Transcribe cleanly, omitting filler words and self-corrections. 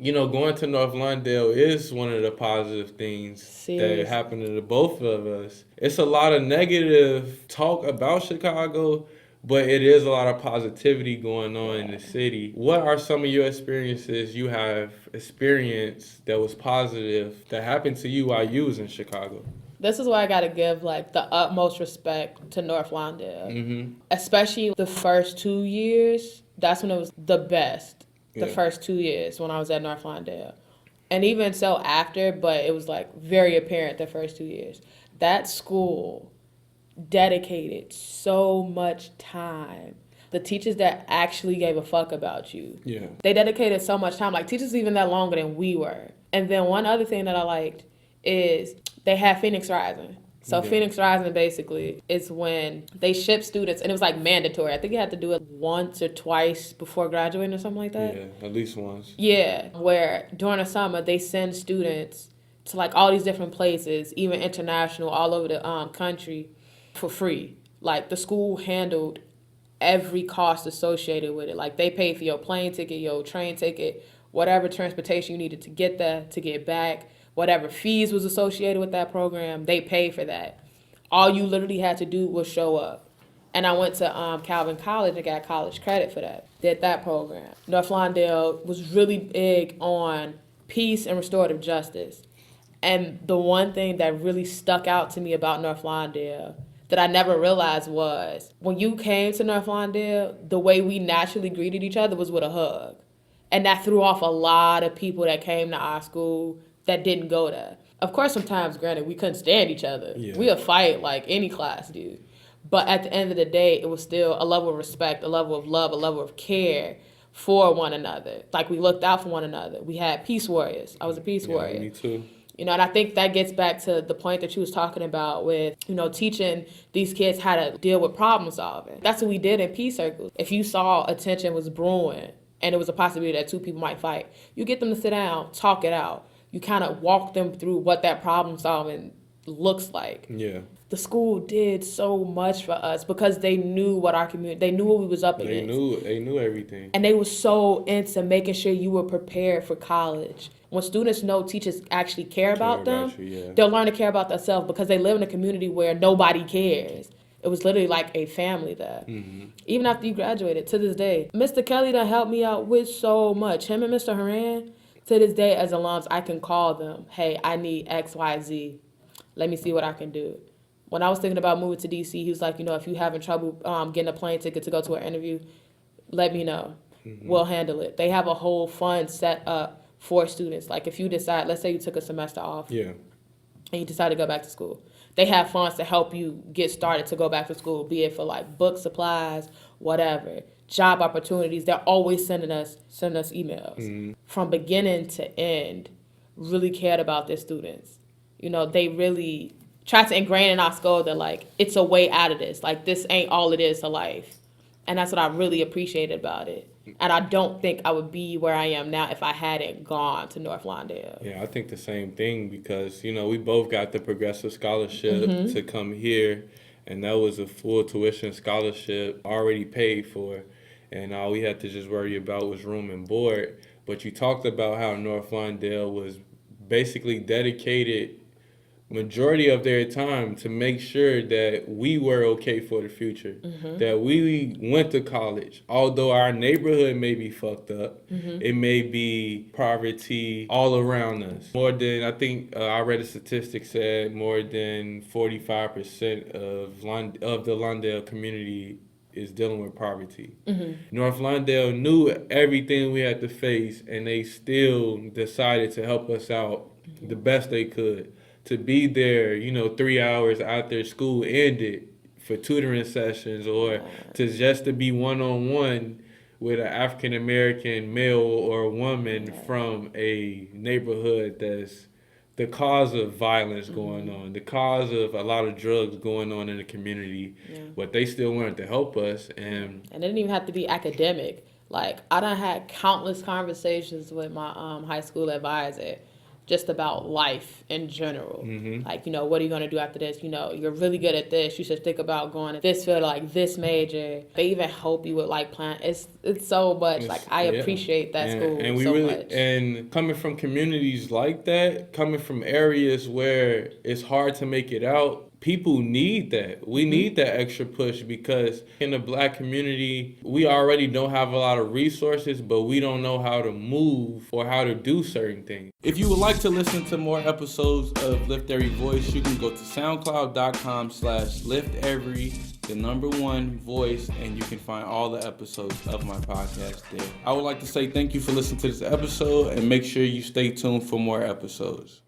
going to North Lawndale is one of the positive things that Seriously. happened to the both of us. It's a lot of negative talk about Chicago, but it is a lot of positivity going on in Yeah. the city. What are some of your experiences you have experienced that was positive that happened to you while you was in Chicago? This is why I gotta give like the utmost respect to North Lawndale, Mm-hmm. especially the first 2 years. That's when it was the best. The Yeah. first 2 years when I was at North Lawndale, and even so after, but it was like very apparent the first 2 years. That school dedicated so much time. The teachers that actually gave a fuck about you, Yeah. they dedicated so much time. Like teachers even that longer than we were. And then one other thing that I liked is they had Phoenix Rising. So Yeah. Phoenix Rising basically is when they ship students, and it was like mandatory. I think you had to do it once or twice before graduating or something like that. Yeah. At least once. Yeah, where during the summer they send students to like all these different places, even international, all over the country, for free. Like the school handled every cost associated with it. Like they paid for your plane ticket, your train ticket, whatever transportation you needed to get there, to get back, whatever fees was associated with that program, they paid for that. All you literally had to do was show up. And I went to Calvin College and got college credit for that. Did that program. North Lawndale was really big on peace and restorative justice. And the one thing that really stuck out to me about North Lawndale that I never realized was when you came to North Lawndale, the way we naturally greeted each other was with a hug. And that threw off a lot of people that came to our school that didn't go there. Of course, sometimes, granted, we couldn't stand each other. Yeah. We would fight like any class dude. But at the end of the day, it was still a level of respect, a level of love, a level of care for one another. Like we looked out for one another. We had peace warriors. I was a peace Yeah. warrior. Me too. And I think that gets back to the point that you was talking about with, teaching these kids how to deal with problem solving. That's what we did in peace circles. If you saw a tension was brewing and it was a possibility that two people might fight, you get them to sit down, talk it out. You kind of walk them through what that problem solving looks like. Yeah. The school did so much for us because they knew what our community, they knew what we was up They against. knew everything. And they were so into making sure you were prepared for college. When students know teachers actually care about them, about you, yeah. they'll learn to care about themselves because they live in a community where nobody cares. It was literally like a family there. Mm-hmm. Even after you graduated, to this day. Mr. Kelly done helped me out with so much. Him and Mr. Haran, to this day as alums, I can call them, hey, I need X, Y, Z. Let me see what I can do. When I was thinking about moving to DC, he was like, if you're having trouble getting a plane ticket to go to an interview, let me know. Mm-hmm. We'll handle it. They have a whole fund set up for students. Like if you decide, let's say you took a semester off Yeah. and you decide to go back to school, they have funds to help you get started to go back to school, be it for like book supplies, whatever, job opportunities. They're always sending us emails. Mm-hmm. From beginning to end, really cared about their students. They really try to ingrain in our skull that like it's a way out of this. Like this ain't all it is to life. And that's what I really appreciated about it. And I don't think I would be where I am now if I hadn't gone to North Lawndale. Yeah, I think the same thing because, we both got the progressive scholarship to come here, and that was a full tuition scholarship already paid for, and all we had to just worry about was room and board. But you talked about how North Lawndale was basically dedicated majority of their time to make sure that we were okay for the future, that we went to college. Although our neighborhood may be fucked up, it may be poverty all around us. More than, I think I read a statistic said more than 45% of the Lawndale community is dealing with poverty. North Lawndale knew everything we had to face, and they still decided to help us out the best they could. To be there, 3 hours after school ended for tutoring sessions, or to be one-on-one with an African American male or woman from a neighborhood that's the cause of violence going on, the cause of a lot of drugs going on in the community. Yeah. But they still wanted to help us, and it didn't even have to be academic. Like I done had countless conversations with my high school advisor. just about life in general. Mm-hmm. Like, what are you going to do after this? You're really good at this. You should think about going to this field, like this major. They even help you with like plan. It's so much. Like, I appreciate that school and we so really, much. And coming from communities like that, coming from areas where it's hard to make it out, people need that. We need that extra push because in the Black community, we already don't have a lot of resources, but we don't know how to move or how to do certain things. If you would like to listen to more episodes of Lift Every Voice, you can go to soundcloud.com/liftevery1voice, and you can find all the episodes of my podcast there. I would like to say thank you for listening to this episode, and make sure you stay tuned for more episodes.